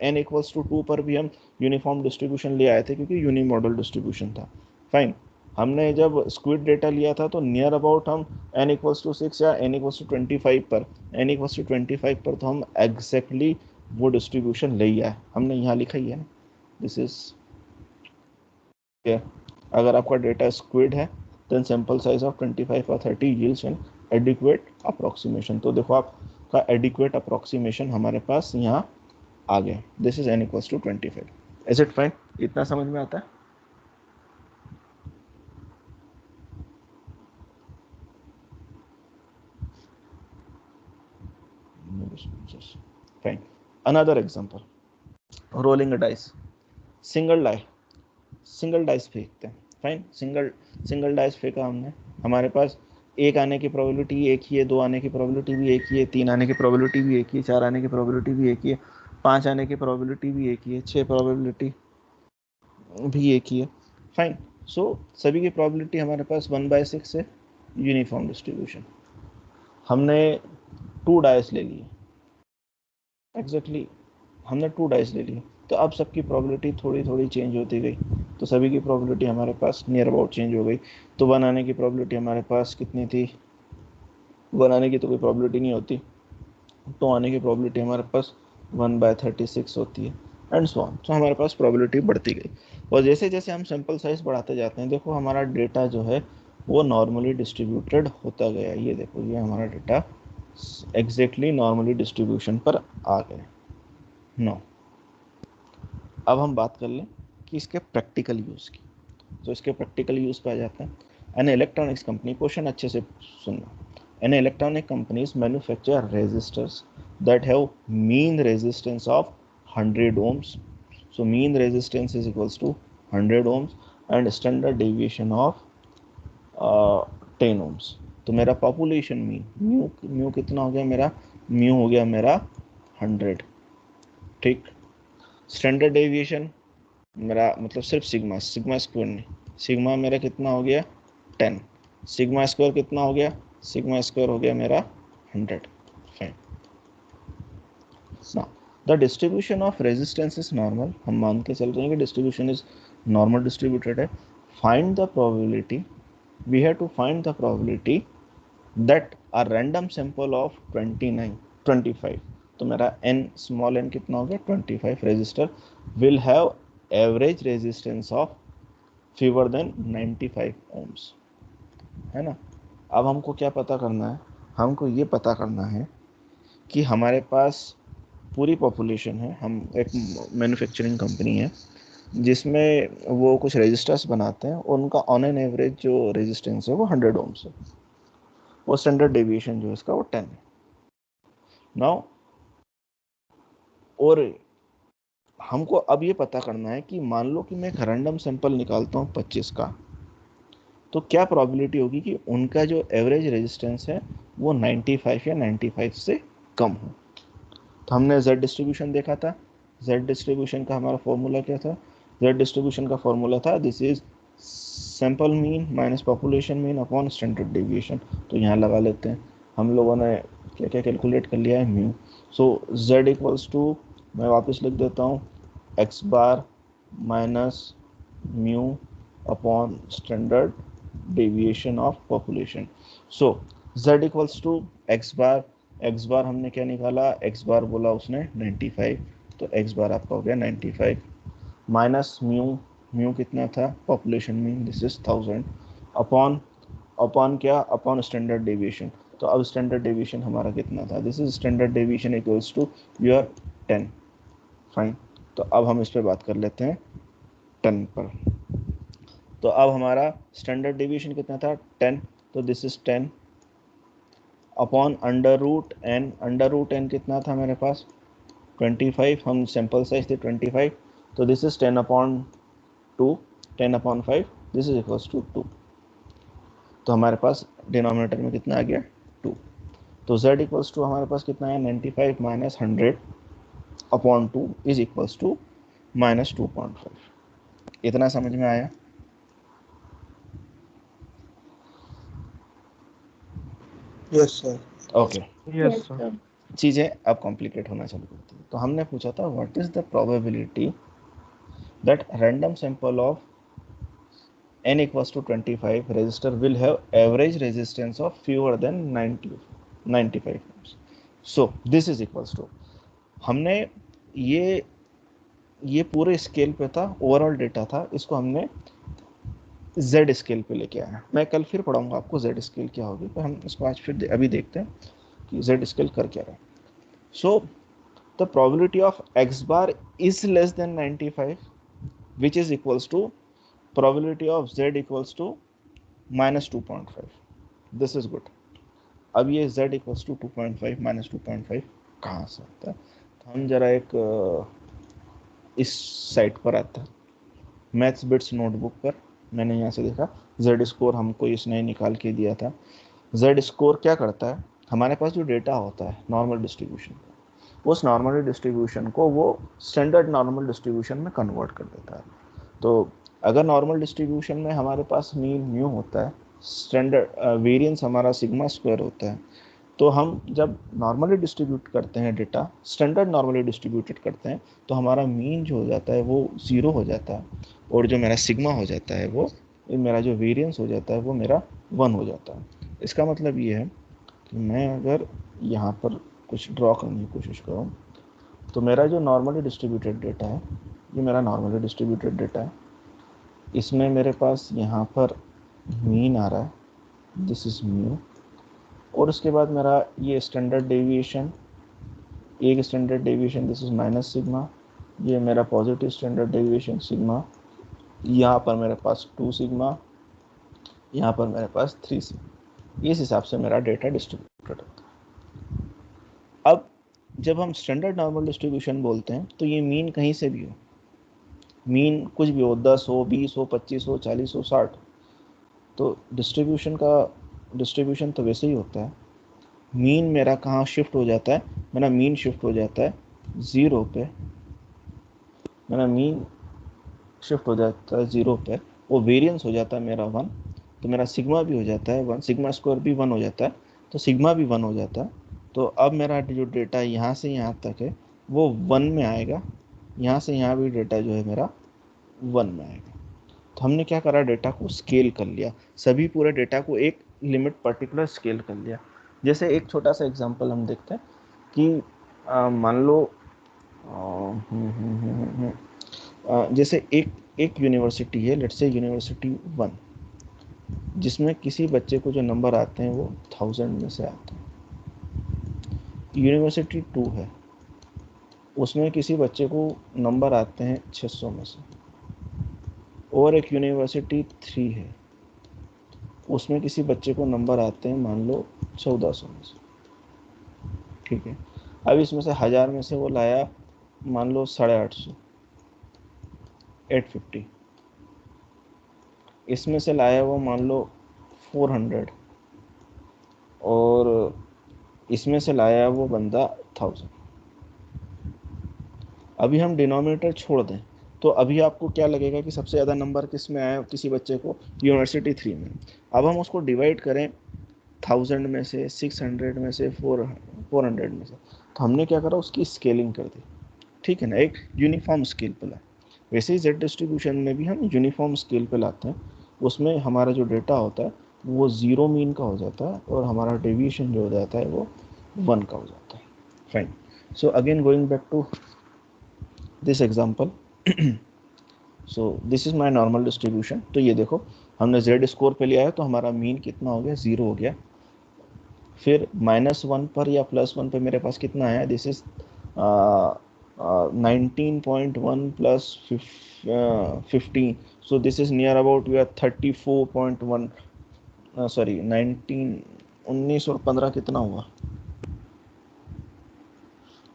n इक्वल्स टू 2 पर भी हम यूनिफॉर्म डिस्ट्रीब्यूशन ले आए थे क्योंकि यूनी मॉडल डिस्ट्रीब्यूशन था. फाइन. हमने जब स्क्विड डेटा लिया था तो नियर अबाउट हम n इक्वल्स टू 6 या n इक्वल्स टू 25 पर तो हम एग्जैक्टली वो डिस्ट्रीब्यूशन ले आए. हमने यहाँ लिखा ही है ना, दिस इज. अगर आपका डेटा स्क्विड है देन सैंपल साइज ऑफ 25 और 30 यील्ड्स एन एडिक्वेट अप्रोक्सीमेशन. तो देखो आपका एडिक्वेट अप्रोक्सीमेशन हमारे पास यहाँ आ गया. This is n equals to 25. Is it fine? इतना समझ में आता है? Fine. Another example, rolling a dice. Single dice फेंकते हैं. फाइन. सिंगल डाइस फेंका हमने. हमारे पास एक आने की प्रोबेबिलिटी एक ही है, 2 आने की प्रोबेबिलिटी भी एक ही है, 3 आने की प्रोबेबिलिटी भी एक ही है, 4 आने की प्रोबेबिलिटी भी एक ही है, 5 आने की प्रोबेबिलिटी भी एक ही है, 6 प्रोबेबिलिटी भी एक ही है. फाइन. सो सभी की प्रोबेबिलिटी हमारे पास 1/6 है, यूनिफॉर्म डिस्ट्रीब्यूशन. हमने 2 डाइस ले लिए. एग्जैक्टली हमने 2 डाइस ले लिए. तो अब सबकी प्रोबेबिलिटी थोड़ी थोड़ी चेंज होती गई. तो सभी की प्रोबेबिलिटी हमारे पास नियर अबाउट चेंज हो गई. तो 1 आने की प्रोबेबिलिटी हमारे पास कितनी थी? 1 आने की तो कोई प्रोबेबिलिटी नहीं होती. 2 आने की प्रोबेबिलिटी हमारे पास 1/36 होती है एंड सो ऑन. तो हमारे पास प्रोबेबिलिटी बढ़ती गई. और जैसे जैसे हम सैंपल साइज बढ़ाते जाते हैं, देखो हमारा डेटा जो है वो नॉर्मली डिस्ट्रीब्यूटेड होता गया. ये देखो, ये हमारा डेटा एग्जैक्टली नॉर्मली डिस्ट्रीब्यूशन पर आ गया. नो, अब हम बात कर लें कि इसके प्रैक्टिकल यूज़ की. तो इसके प्रैक्टिकल यूज़ पे आ जाते हैं. एन इलेक्ट्रॉनिक्स कंपनी, क्वेश्चन अच्छे से सुनना. An electronic companies manufacture resistors that have mean resistance of 100 ohms. So mean resistance is equals to 100 ohms and standard deviation of 10 ohms. तो मेरा पॉपुलेशन म्यू कितना हो गया मेरा? म्यू हो गया मेरा 100. ठीक. स्टैंडर्ड डेविएशन मेरा मतलब सिर्फ सिग्मा स्क्वायर नहीं, सिग्मा मेरा कितना हो गया? 10. सिग्मा स्क्वायर कितना हो गया? सिग्मा स्क्वायर हो गया मेरा 100. Fine. Now the distribution of resistance is normal. हम मान के चल रहे हैं कि डिस्ट्रीब्यूशन इज नॉर्मल डिस्ट्रीब्यूटेड है. Find the probability, we have to find the probability that a random sample of 25. तो मेरा n स्मॉल n कितना हो गया? 25 resistor will have average resistance of fewer than 95 ohms, है ना. अब हमको क्या पता करना है? हमको ये पता करना है कि हमारे पास पूरी पॉपुलेशन है. हम एक मैन्युफैक्चरिंग कंपनी है जिसमें वो कुछ रजिस्टर्स बनाते हैं. उनका ऑन एन एवरेज जो रेजिस्टेंस है वो 100 ohms है. वो स्टैंडर्ड डेविएशन जो है इसका वो 10 है. नाउ और हमको अब ये पता करना है कि मान लो कि मैं एक रैंडम सैंपल निकालता हूँ 25 का, तो क्या प्रोबेबिलिटी होगी कि उनका जो एवरेज रेजिस्टेंस है वो 95 या 95 से कम हो. तो हमने Z डिस्ट्रीब्यूशन देखा था. Z डिस्ट्रीब्यूशन का हमारा फॉर्मूला क्या था? Z डिस्ट्रीब्यूशन का फॉर्मूला था this is sample mean minus population mean upon standard deviation. तो यहाँ लगा लेते हैं. हम लोगों ने क्या क्या कैलकुलेट कर लिया है? Mu. So Z equals to, मैं वापस लिख देता हूँ, x bar minus mu upon standard deviation of population. So Z equals to x bar हमने क्या निकाला? x बार बोला उसने 95, तो x बार आपका हो गया 95 माइनस म्यू कितना था? Population mean this is 1000 upon क्या? Upon standard deviation. तो अब स्टैंडर्ड डेविएशन हमारा कितना था? This is standard deviation equals to your 10. Fine. तो अब हम इस पर बात कर लेते हैं 10 पर. तो अब हमारा स्टैंडर्ड डेविएशन कितना था? 10. तो this is 10 upon under root n कितना था मेरे पास? 25. हम सैंपल साइज थे 25. तो this is 10 upon 2, 10 upon 5, this is equals to 2. तो हमारे पास डिनोमिनेटर में कितना आ गया? 2. तो z इक्वल्स टू हमारे पास कितना है? 95 minus 100 upon 2 is equals to minus 2.5. इतना समझ में आया? Yes sir. Okay, Yes, sir. चीजें अब कॉम्प्लिकेट होना चालू करती है। तो हमने पूछा था what is the probability that random sample of n equals to 25 resistor will have average resistance of fewer than 95 ohms. So this is equals to, हमने ये पूरे स्केल पे था, ओवरऑल डेटा था, इसको हमने जेड स्केल पे लेके आया। मैं कल फिर पढ़ाऊंगा आपको जेड स्केल क्या होगी, पर हम इसको आज फिर अभी देखते हैं कि जेड स्केल कर क्या रहा है। So the probability of x bar is less than 95 which is equals to probability of z equals to minus 2.5. this is good. अब ये z equals to 2.5 minus 2.5 कहाँ से आता है? तो हम जरा एक इस साइट पर आता है, मैथ्स बिट्स नोटबुक पर मैंने यहाँ से देखा z स्कोर हमको इसने निकाल के दिया था। z स्कोर क्या करता है, हमारे पास जो डेटा होता है नॉर्मल डिस्ट्रीब्यूशन, उस नॉर्मल डिस्ट्रीब्यूशन को वो स्टैंडर्ड नॉर्मल डिस्ट्रीब्यूशन में कन्वर्ट कर देता है। तो अगर नॉर्मल डिस्ट्रीब्यूशन में हमारे पास मीन म्यू होता है, स्टैंडर्ड वेरिएंस हमारा सिग्मा स्क्वायर होता है, तो हम जब नॉर्मली डिस्ट्रीब्यूट करते हैं डेटा, स्टैंडर्ड नॉर्मली डिस्ट्रीब्यूटेड करते हैं, तो हमारा मीन जो हो जाता है वो 0 हो जाता है, और जो मेरा सिग्मा हो जाता है वो, मेरा जो वेरिएंस हो जाता है वो मेरा 1 हो जाता है। इसका मतलब ये है कि मैं अगर यहाँ पर कुछ ड्रॉ करने की कोशिश करूँ, तो मेरा जो नॉर्मली डिस्ट्रीब्यूटेड डेटा है, ये मेरा नॉर्मली डिस्ट्रीब्यूटेड डेटा है, इसमें मेरे पास यहाँ पर मीन आ रहा है, दिस इज म्यू, और उसके बाद मेरा ये स्टैंडर्ड डेविएशन, एक standard deviation this is minus sigma, ये मेरा पॉजिटिव स्टैंडर्ड डेविएशन सिग्मा, यहाँ पर मेरे पास 2 सिग्मा, यहाँ पर मेरे पास 3 सिग्मा। इस हिसाब से मेरा डेटा डिस्ट्रीब्यूटेड होता है। अब जब हम स्टैंडर्ड नॉर्मल डिस्ट्रीब्यूशन बोलते हैं तो ये मीन कहीं से भी हो, मीन कुछ भी हो, 10 हो, 20 हो, 25 हो, 40 हो, 60, तो डिस्ट्रीब्यूशन तो वैसे ही होता है। मीन मेरा कहाँ शिफ्ट हो जाता है, मेरा मीन शिफ्ट हो जाता है 0 पे, मेरा मीन शिफ्ट हो जाता है 0 पे, वो वेरिएंस हो जाता है मेरा 1, तो मेरा सिग्मा भी हो जाता है 1, सिग्मा स्क्वायर भी 1 हो जाता है, तो सिग्मा भी 1 हो जाता है। तो अब मेरा जो डेटा यहाँ से यहाँ तक है वो 1 में आएगा, यहाँ से यहाँ भी डेटा जो है मेरा 1 में आएगा। तो हमने क्या करा, डेटा को स्केल कर लिया, सभी पूरे डेटा को एक लिमिट पर्टिकुलर स्केल कर लिया। जैसे एक छोटा सा एग्जांपल हम देखते हैं कि मान लो जैसे एक यूनिवर्सिटी है, लेट्स से यूनिवर्सिटी 1, जिसमें किसी बच्चे को जो नंबर आते हैं वो 1000 में से आते हैं। यूनिवर्सिटी 2 है, उसमें किसी बच्चे को नंबर आते हैं 600 में से, और एक यूनिवर्सिटी 3 है, उसमें किसी बच्चे को नंबर आते हैं मान लो 1400 में से, ठीक है। अब इसमें से 1000 में से वो लाया मान लो 850, 850, इसमें से लाया वो मान लो 400, और इसमें से लाया वो बंदा 1000। अभी हम डिनोमिनेटर छोड़ दें तो अभी आपको क्या लगेगा कि सबसे ज़्यादा नंबर किस में आया किसी बच्चे को, यूनिवर्सिटी 3 में। अब हम उसको डिवाइड करें 1000 में से, 600 में से, 400 में से, तो हमने क्या करा, उसकी स्केलिंग कर दी, ठीक है ना, एक यूनिफॉर्म स्केल पे ला। वैसे ही जेड डिस्ट्रीब्यूशन में भी हम यूनिफॉर्म स्केल पे लाते हैं, उसमें हमारा जो डेटा होता है वो 0 मीन का हो जाता है, और हमारा डेविएशन जो हो जाता है वो 1 का हो जाता है। Fine, so again going back to this example, so this is my normal distribution. तो ये देखो हमने जेड स्कोर पे लिया है, तो हमारा मीन कितना हो गया, 0 हो गया। फिर -1 पर या +1 पे मेरे पास कितना आया, this is 19.1 plus 15, so this is near about we are 34.1, sorry 19 और 15 कितना हुआ,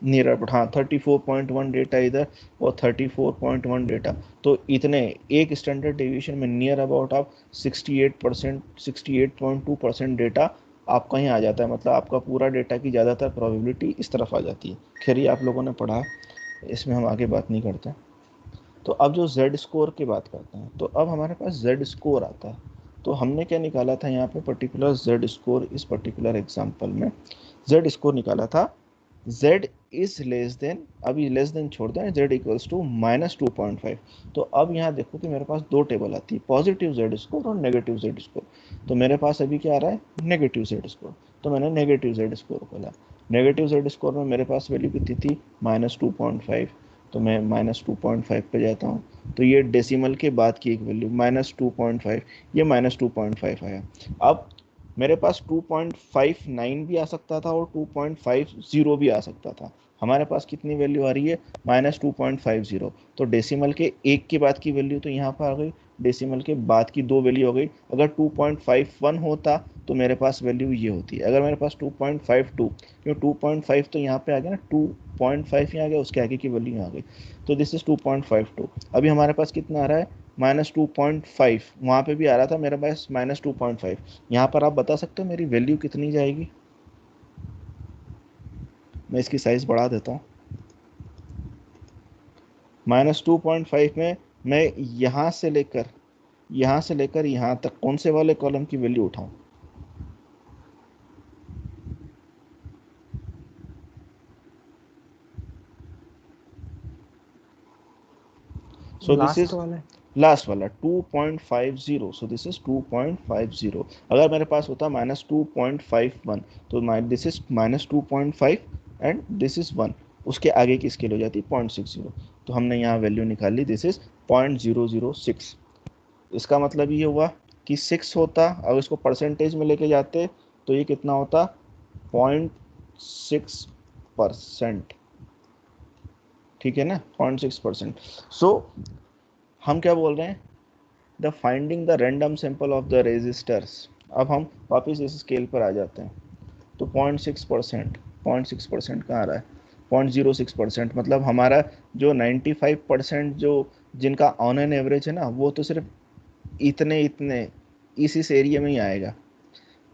नियर अबाउट, हाँ 34.1 डेटा इधर और 34.1 डेटा, तो इतने एक स्टैंडर्ड डेविएशन में नियर अबाउट आप 68%, 68.2% डेटा आपका ही आ जाता है। मतलब आपका पूरा डेटा की ज़्यादातर प्रोबेबिलिटी इस तरफ आ जाती है। खैर ये आप लोगों ने पढ़ा, इसमें हम आगे बात नहीं करते। तो अब जो जेड स्कोर की बात करते हैं, तो अब हमारे पास जेड स्कोर आता है। तो हमने क्या निकाला था यहाँ पे पर्टिकुलर जेड स्कोर, इस पर्टिकुलर एग्जांपल में जेड स्कोर निकाला था z इज लेस देन, अभी लेस देन छोड़ दें, z इक्वल्स टू -2.5। तो अब यहाँ देखो कि मेरे पास दो टेबल आती है, पॉजिटिव z स्कोर और नेगेटिव z स्कोर। तो मेरे पास अभी क्या आ रहा है, नेगेटिव z स्कोर। तो मैंने नेगेटिव z स्कोर खोला। नेगेटिव z स्कोर में मेरे पास वैल्यू कितनी थी, -2.5। तो मैं -2.5 पे जाता हूँ, तो ये डेसिमल के बाद की एक वैल्यू -2.5, ये -2.5 आया। अब मेरे पास 2.59 भी आ सकता था और 2.50 भी आ सकता था। हमारे पास कितनी वैल्यू आ रही है, -2.50। तो डेसिमल के एक के बाद की वैल्यू तो यहाँ पर आ गई, डेसिमल के बाद की दो वैल्यू हो गई। अगर 2.51 होता तो मेरे पास वैल्यू ये होती। अगर मेरे पास 2.52, क्यों 2.5 तो यहाँ पे आ गया ना, 2.5 यहाँ आ गया, उसके आगे की वैल्यू यहाँ आ गई, तो दिस इज 2.52। अभी हमारे पास कितना आ रहा है, -2.5। वहाँ पे भी आ रहा था मेरे पास -2.5। यहाँ पर आप बता सकते हो मेरी वैल्यू कितनी जाएगी। मैं इसकी साइज बढ़ा देता हूँ। -2.5 में मैं यहाँ से लेकर यहाँ तक कौन से वाले कॉलम की वैल्यू उठाऊं। सो दिस लास्ट इज वाले, लास्ट वाला 2.50। So this is 2.50। अगर मेरे पास होता -2.51, तो this is -2.5 and this is 1, उसके आगे की स्केल हो जाती 0.60। तो हमने यहाँ वैल्यू निकाल ली, दिस इज 0.006। इसका मतलब ये हुआ कि 6 होता, अगर इसको परसेंटेज में लेके जाते तो ये कितना होता, 0.6%। ठीक है ना, 0.6%। सो हम क्या बोल रहे हैं, the finding the random sample of the resistors. अब हम वापस इस स्केल पर आ जाते हैं। तो 0.6%, 0.6% कहाँ आ रहा है, 0.06%। मतलब हमारा जो 95% जो जिनका ऑन एन एवरेज है ना, वो तो सिर्फ इतने इतने इस एरिया में ही आएगा,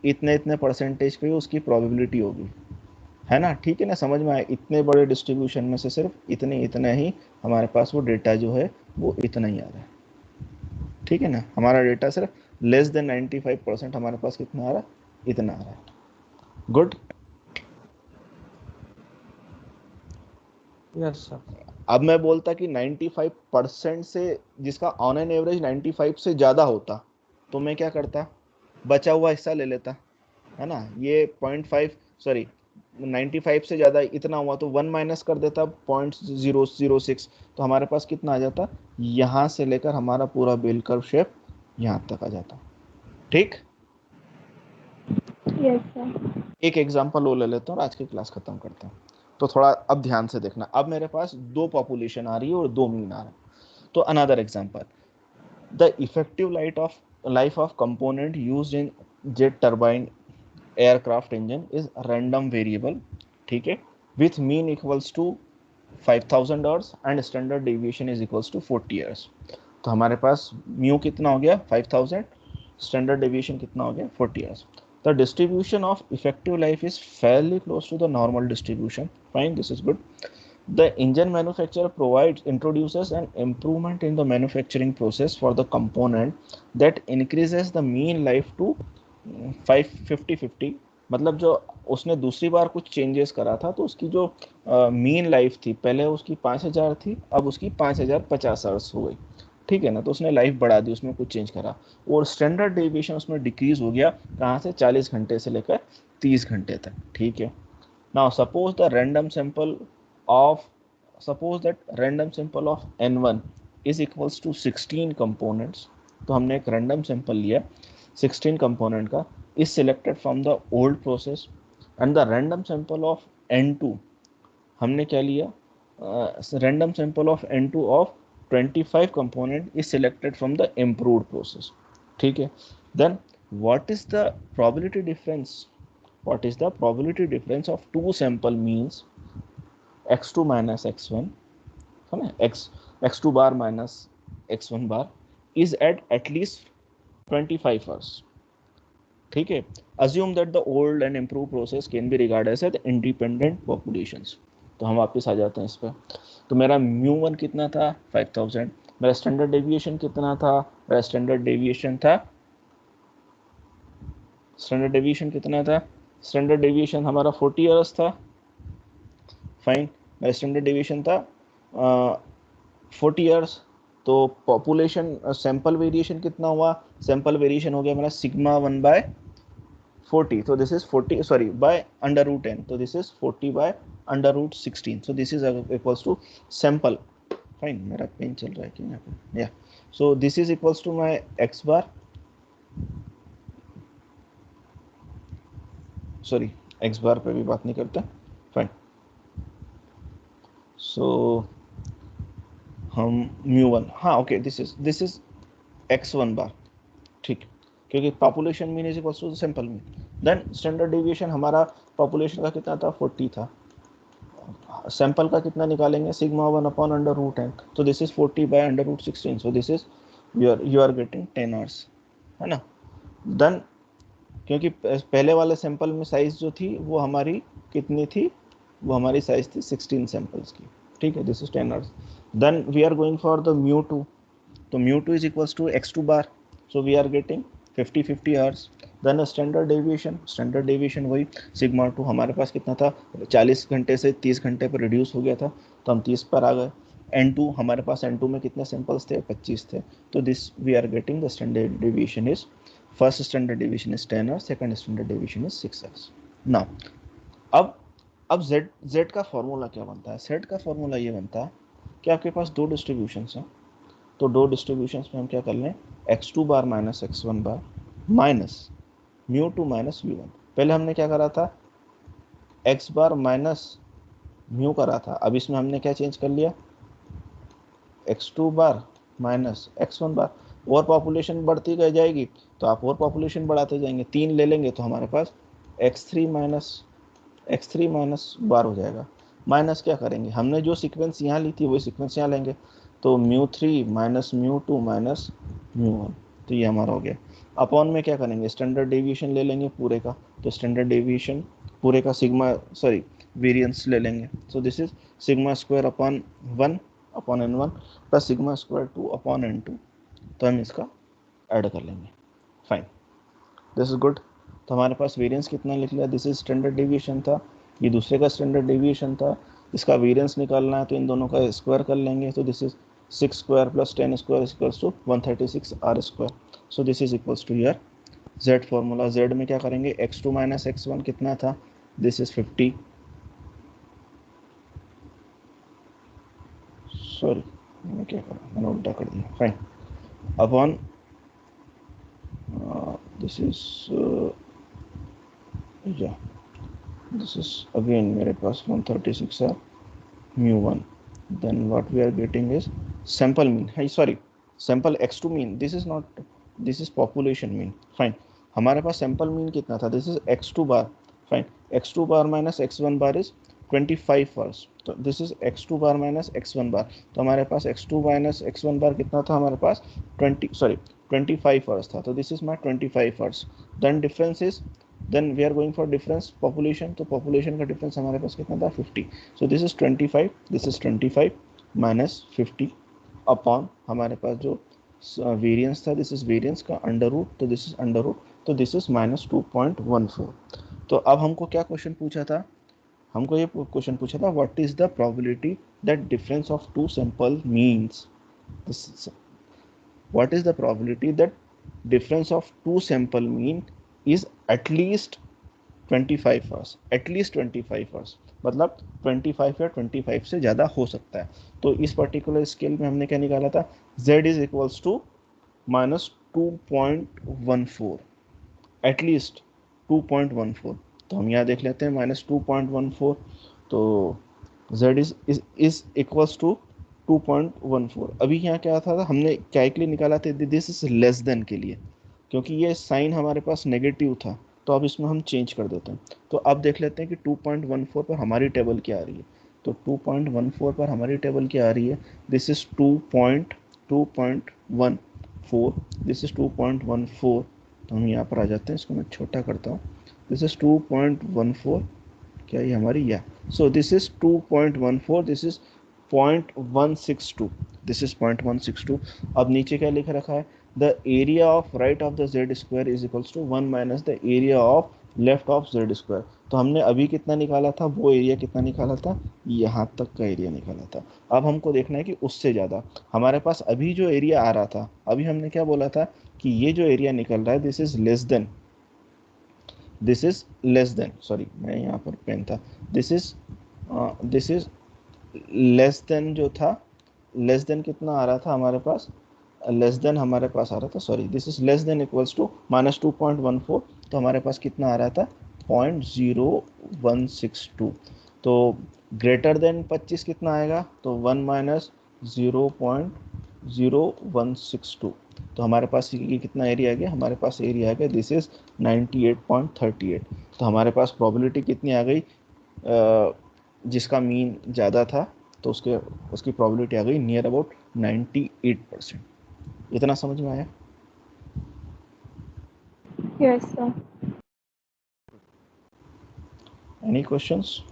इतने इतने परसेंटेज पे उसकी प्रोबेबिलिटी होगी, है ना। ठीक है ना, समझ में आए, इतने बड़े डिस्ट्रीब्यूशन में से सिर्फ इतने इतने ही हमारे पास वो डेटा जो है वो इतना ही आ रहा है। ठीक है ना, हमारा डेटा सिर्फ लेस देन 95% हमारे पास कितना आ रहा है, इतना आ रहा है। गुड। Yes sir. अब मैं बोलता कि 95% से, जिसका ऑन एन एवरेज 95 से ज़्यादा होता, तो मैं क्या करता, बचा हुआ हिस्सा ले लेता, है ना। ये 0.5, सॉरी 95 से ज़्यादा इतना हुआ तो 1 माइनस कर देता, 0.006। तो हमारे पास कितना आ जाता, यहाँ से लेकर हमारा पूरा बेल कर्व शेप यहाँ तक आ जाता। ठीक। Yes, sir. एक एग्जांपल वो ले लेता हूँ और आज की क्लास खत्म करते हैं। तो थोड़ा अब ध्यान से देखना, अब मेरे पास दो पॉपुलेशन आ रही है और दो मीन आ रहा है। तो another example, the effective life of component used in jet turbine aircraft engine is random variable. ठीक है, with mean equals to 5000 hours and standard deviation is equals to 40 years. तो हमारे पास म्यू कितना हो गया, 5000, स्टैंडर्ड डेविएशन कितना हो गया, 40 years. The distribution of effective life is fairly close to the normal distribution. Fine, this is good. The engine manufacturer introduces an improvement in the manufacturing process for the component that increases the mean life to 550-50। मतलब जो उसने दूसरी बार कुछ चेंजेस करा था, तो उसकी जो मीन लाइफ थी, पहले उसकी 5000 थी, अब उसकी 5050 आवर्स हो गई। ठीक है ना, तो उसने लाइफ बढ़ा दी, उसमें कुछ चेंज करा, और स्टैंडर्ड डेविएशन उसमें डिक्रीज हो गया, कहाँ से, 40 घंटे से लेकर 30 घंटे तक। ठीक है। Now suppose that random sample of n1 is equals to 16 components. तो हमने एक रैंडम सैंपल लिया 16 कंपोनेंट का, is selected from the old process, and the random sample of n2 हमने क्या लिया, random sample of n2 of 25 component is selected from the improved process. ठीक है। Then what is the probability difference, what is the probability difference of two sample means x2 minus x1, है ना, x2 bar minus x1 bar is at least 25 hours। ठीक है। assume that the old and improved process can be regarded as independent populations। तो हम वापस आ जाते हैं इस पर। तो मेरा μ1 कितना था, 5000। मेरा स्टैंडर्ड डेविएशन कितना था, मेरा स्टैंडर्ड डेविएशन था स्टैंडर्ड डेविएशन कितना था? स्टैंडर्ड डेविएशन हमारा 40 ईयर्स था। फाइन, मेरा स्टैंडर्ड डेविएशन था 40 ईयर्स। तो पॉपुलेशन सैंपल वेरिएशन कितना हुआ? सैंपल वेरिएशन हो गया मेरा sigma 1/40, so this is 40, sorry, by under root n, so this is 40 by under root 16, so this is equals to sample. Fine, मेरा पेन चल रहा है क्या यहाँ पे? Yeah, so this is equals to my x bar, sorry, x bar पे भी बात नहीं करते. Fine, so हम mu1, हाँ okay, this is x1 bar, ठीक, क्योंकि population mean is equals to sample mean. Then standard deviation हमारा पॉपुलेशन का कितना था? 40 था. सैंपल का कितना निकालेंगे? Sigma 1 upon under root n, तो this is 40 by under root 16, so this is you are getting 10 hours, है ना. देन क्योंकि पहले वाले सैंपल में साइज जो थी वो हमारी कितनी थी? वो हमारी साइज थी 16 सैंपल्स की, ठीक है. This is 10 hours. Then we are going for the mu2, तो mu2 is equals to x2 bar, so we are getting 50 hours. Then standard deviation वही सिग्मा 2 हमारे पास कितना था? 40 घंटे से 30 घंटे पर रिड्यूस हो गया था, तो हम 30 पर आ गए. n2 हमारे पास n2 में कितने सैंपल्स थे? 25 थे. तो this we are getting the standard deviation is, first standard deviation is 10 hours, second standard deviation is 6 hours. Now अब z का फॉर्मूला क्या बनता है? z का फॉर्मूला ये बनता है कि आपके पास दो डिस्ट्रीब्यूशंस हैं, तो दो डिस्ट्रीब्यूशंस में हम क्या कर लें? x2 बार माइनस x1 बार माइनस mu2 माइनस mu1. पहले हमने क्या करा था? x बार माइनस म्यू करा था, अब इसमें हमने क्या चेंज कर लिया? x2 बार माइनस x1 बार. और पॉपुलेशन बढ़ती गई जाएगी तो आप और पॉपुलेशन बढ़ाते जाएंगे, 3 ले लेंगे तो हमारे पास x3 माइनस बार हो जाएगा. माइनस क्या करेंगे? हमने जो सीक्वेंस यहाँ ली थी वही सीक्वेंस यहाँ लेंगे, तो mu3 minus mu2 minus mu1, तो ये हमारा हो गया. अपॉन में क्या करेंगे? स्टैंडर्ड डेविएशन ले लेंगे पूरे का, तो स्टैंडर्ड डेविएशन पूरे का सिग्मा वेरिएंस ले लेंगे, सो this is sigma square upon 1 upon n1 plus sigma square 2 upon n2, तो हम इसका ऐड कर लेंगे. Fine, this is good. तो हमारे पास वेरिएंस कितना लिख लिया? दिस इज स्टैंडर्ड डेविएशन था, ये दूसरे का स्टैंडर्ड डेविएशन था. इसका वेरिएंस निकालना है तो इन दोनों का स्क्वायर कर लेंगे, तो this is 6 square plus 10 square equals to 136 r square. So this is equals to your z formula. z में क्या करेंगे? x2 माइनस x1 कितना था? दिस इज 50, सॉरी मैंने क्या करा, मैंने उल्टा कर दिया. Fine, upon this is yeah, this is again मेरे पास 136 है mu1. then what we are getting is sample mean, hey sorry, sample x2 mean, this is not, this is population mean. fine, हमारे पास sample mean कितना था? this is x2 bar. fine, x2 bar minus x1 bar is 25 first, तो this is x2 bar minus x1 bar, तो हमारे पास x2 minus x1 bar कितना था? हमारे पास 25 hours था, तो this is my 25 hours. then difference is, then we are going for difference population, तो population का difference हमारे पास कितना था? 50. so this is 25, this is 25 minus 50 upon हमारे पास जो variance था, this is variance का under root, तो this is under root, तो this is minus 2.14. तो अब हमको क्या क्वेश्चन पूछा था? हमको ये क्वेश्चन पूछा था what is the probability that difference of two sample means, what is the probability that difference of two sample mean is at least 25 hours, at least 25 hours, मतलब 25 या 25 से ज़्यादा हो सकता है. तो इस पर्टिकुलर स्केल में हमने क्या निकाला था? z is equals to minus 2.14, at least 2.14. तो हम यहाँ देख लेते हैं माइनस 2.14, तो z इज इक्वल्स टू 2.14. अभी यहाँ क्या था, हमने क्या के लिए निकाला था? दिस इज लेस देन के लिए, क्योंकि ये साइन हमारे पास नेगेटिव था, तो अब इसमें हम चेंज कर देते हैं. तो अब देख लेते हैं कि 2.14 पर हमारी टेबल क्या आ रही है. तो 2.14 पर हमारी टेबल क्या आ रही है? This is 2.14, this is 2.14. तो हम यहाँ पर आ जाते हैं, इसको मैं छोटा करता हूँ. दिस इज 2.14, क्या ये हमारी, या सो this is 2.14, this is 0.162, this is 0.162. अब नीचे क्या लिख रखा है? the area of right of the z square is equals to 1 minus the area of left of Z square. तो हमने अभी कितना निकाला था, वो एरिया कितना निकाला था, यहाँ तक का एरिया निकाला था। अब हमको देखना है कि उससे ज़्यादा हमारे पास अभी जो एरिया आ रहा था, अभी हमने क्या बोला था कि ये जो एरिया निकल रहा है this is less then sorry मैं यहाँ पर पेन था, दिस इज लेस देन जो था, लेस देन कितना आ रहा था हमारे पास, लेस देन हमारे पास आ रहा था, sorry this is less than equals to minus 2.14, तो हमारे पास कितना आ रहा था 0.0162। तो ग्रेटर देन 25 कितना आएगा, तो 1 माइनस 0.0162। तो हमारे पास ये कितना एरिया आ गया, हमारे पास एरिया आ गया दिस इज 98.38। तो हमारे पास प्रोबेबिलिटी कितनी आ गई, जिसका मीन ज़्यादा था तो उसकी प्रोबेबिलिटी आ गई नियर अबाउट 98%। इतना समझ में आया? Yes, sir. Any questions?